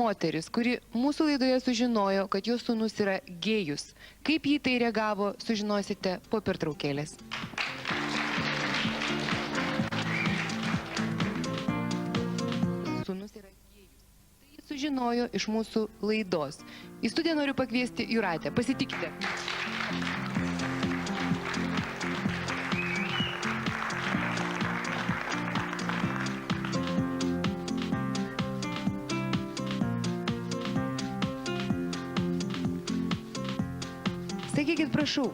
moteris, kuri mūsų laidoje sužinojo, kad jos sūnus yra gėjus. Kaip jį tai reagavo, sužinosite po pertraukėlės. Sūnus yra gėjus. Tai jis sužinojo iš mūsų laidos. Į studiją noriu pakviesti Jūratę. Pasitikite. Sakykit, prašau,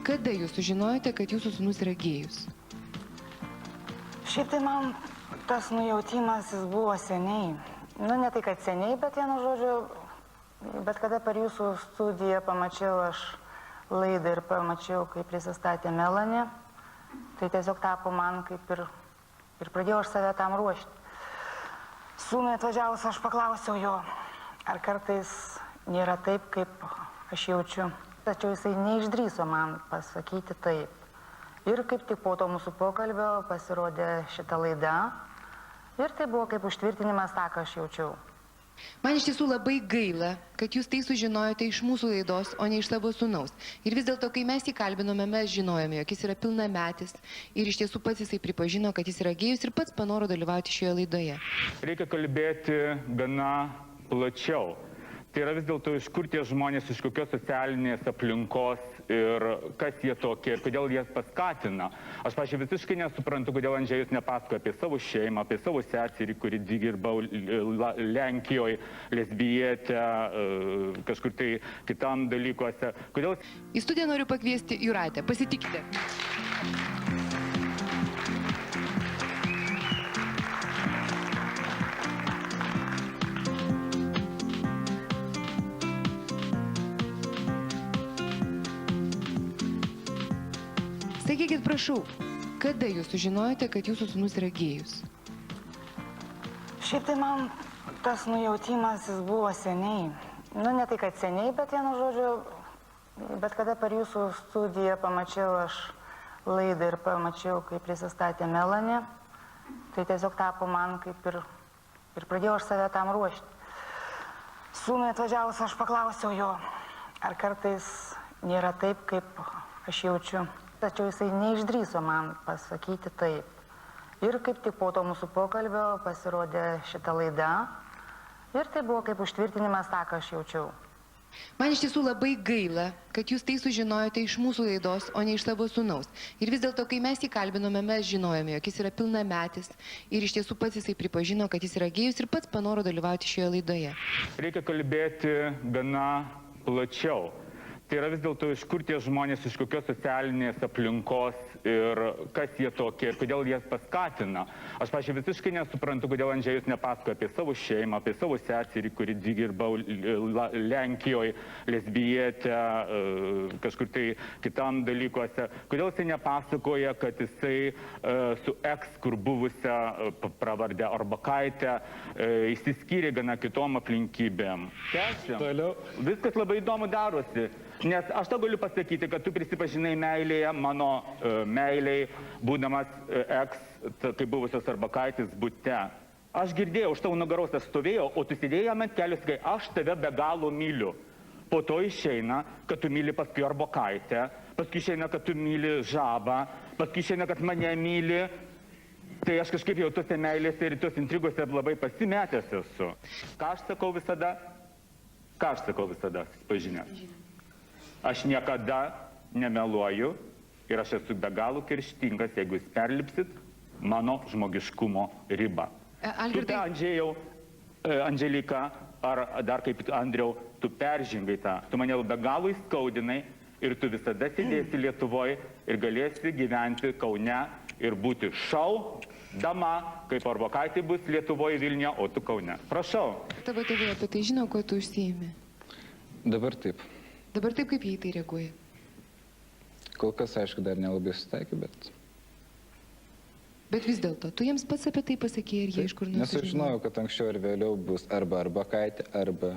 kada jūs sužinojote, kad jūsų sūnus yra gėjus? Šiaip tai man tas nujautimas jis buvo seniai. Nu, ne tai, kad seniai, bet vienu žodžiu, bet kada per jūsų studiją pamačiau aš laidą ir pamačiau, kaip prisistatė Melanė, tai tiesiog tapo man kaip ir pradėjau aš save tam ruošti. Sūnui atvažiavus aš paklausiau jo, ar kartais nėra taip, kaip aš jaučiu. Tačiau jisai neišdrįso man pasakyti taip. Ir kaip tik po to mūsų pokalbio pasirodė šita laida. Ir tai buvo kaip užtvirtinimas tą, ką aš jaučiau. Man iš tiesų labai gaila, kad jūs tai sužinojote iš mūsų laidos, o ne iš savo sūnaus. Ir vis dėlto, kai mes jį kalbinome, mes žinojome, jog jis yra pilnametis. Ir iš tiesų pats jisai pripažino, kad jis yra gėjus ir pats panoro dalyvauti šioje laidoje. Reikia kalbėti gana plačiau. Tai yra vis dėlto iš kur tie žmonės, iš kokios socialinės aplinkos ir kas jie tokie, kodėl jie paskatina. Aš, pažiūrėjau, visiškai nesuprantu, kodėl Andžejus nepasakoja apie savo šeimą, apie savo seserį, kuri dirba Lenkijoje, lesbietė, kažkur tai kitam dalykuose. Kodėl... Į studiją noriu pakviesti Jūratę. Pasitikite. Sakykit, prašau, kada jūs sužinojote, kad jūsų sūnus yra gėjus? Šiaip tai man tas nujautimas jis buvo seniai. Nu, ne tai, kad seniai, bet vienu žodžiu, bet kada per jūsų studiją pamačiau aš laidą ir pamačiau, kaip prisistatė Melanė, tai tiesiog tapo man kaip ir pradėjau aš save tam ruošti. Sūnui atvažiavus aš paklausiau jo, ar kartais nėra taip, kaip aš jaučiu. Tačiau jisai neišdrįso man pasakyti taip. Ir kaip tik po to mūsų pokalbio pasirodė šita laida. Ir tai buvo kaip užtvirtinimas tą, ką aš jaučiau. Man iš tiesų labai gaila, kad jūs tai sužinojote iš mūsų laidos, o ne iš savo sūnaus. Ir vis dėlto, kai mes jį kalbinome, mes žinojome, jog jis yra pilnametis. Ir iš tiesų pats jisai pripažino, kad jis yra gėjus ir pats panoro dalyvauti šioje laidoje. Reikia kalbėti gana plačiau. Tai yra vis dėlto iš kur tie žmonės, iš kokios socialinės aplinkos ir kas jie tokie, ir kodėl jie paskatina. Aš, pažiūrėjau, visiškai nesuprantu, kodėl Andžejus nepasakoja apie savo šeimą, apie savo seserį, kuri dirba Lenkijoje, lesbietė, kažkur tai kitam dalykuose. Kodėl jisai nepasakoja, kad jisai su eks, kur buvusią pravardę Orbakaitę, išsiskyrė gana kitom aplinkybėm. Toliau. Viskas labai įdomu darosi. Nes aš to galiu pasakyti, kad tu prisipažinai meilėje, mano meiliai, būdamas eks, kaip buvusios Arbakaitės bute. Aš girdėjau, už tavo nugaros aš stovėjau, o tu sėdėjai ant kelius, kai aš tave be galo myliu. Po to išeina, kad tu myli paskui Arbakaitę, paskui išeina, kad tu myli Žabą, paskui išeina, kad mane myli. Tai aš kažkaip jau tose meilėse ir tose intrigose labai pasimetęs esu. Ką aš sakau visada? Ką aš sakau visada, pažinęs? Aš niekada nemeluoju ir aš esu be galo kerštingas, jeigu jūs perlipsit mano žmogiškumo ribą. Tu te, Andžėjau, Andželika, ar dar kaip Andriau, tu peržengai tą. Tu mane be galo įskaudinai ir tu visada sėdėsi Lietuvoje ir galėsi gyventi Kaune ir būti šau dama, kaip Arbakaitė bus Lietuvoje, Vilniuje, o tu Kaune. Prašau. Tavo tėvai apie tai žino, kuo tu užsiimi? Dabar taip. Dabar taip, kaip jie į tai reaguoja? Kol kas, aišku, dar nelabai susitaikė, bet... Bet vis dėlto, tu jiems pats apie tai pasakėjai ir jie iš kur nors sužinojo? Nes aš žinojau, kad anksčiau ir vėliau bus arba Arbakaitė, arba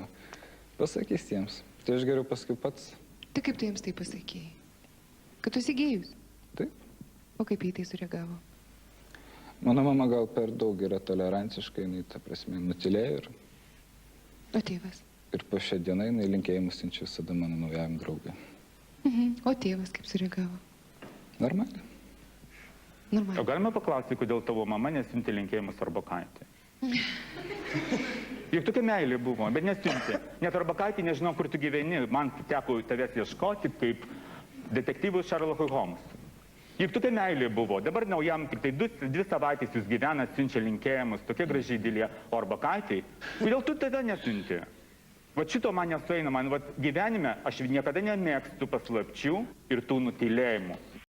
pasakys jiems. Tai aš geriau paskui pats. Tai kaip tu jiems tai pasakėjai? Kad tu esi gėjus? Taip. O kaip jie tai sureagavo? Mano mama gal per daug yra tolerantiška, jinai, ta prasme, nutilėjo ir O tėvas? Ir po šią dieną jinai linkėjimus siunčia visada mano naujam draugui. O tėvas kaip sureagavo? Normaliai. O Normaliai. galima paklausti, kodėl tavo mama nesiuntė linkėjimus Arbakaitė? Juk tokia meilė buvo, bet nesiuntė. Net Arbakaitė nežinau, kur tu gyveni. Man teko tavęs ieškoti kaip detektyvus Sherlockui Holmesui. Juk tokia meilė buvo. Dabar naujam tik tai 2 savaitės jūs gyvenat, siunčia linkėjimus, tokia graži idilė. O Arbakaitė, kodėl tu tada nesiuntė? Vat šito man nesueina, man vat gyvenime aš niekada nemėgstu paslapčių ir tų nutylėjimų.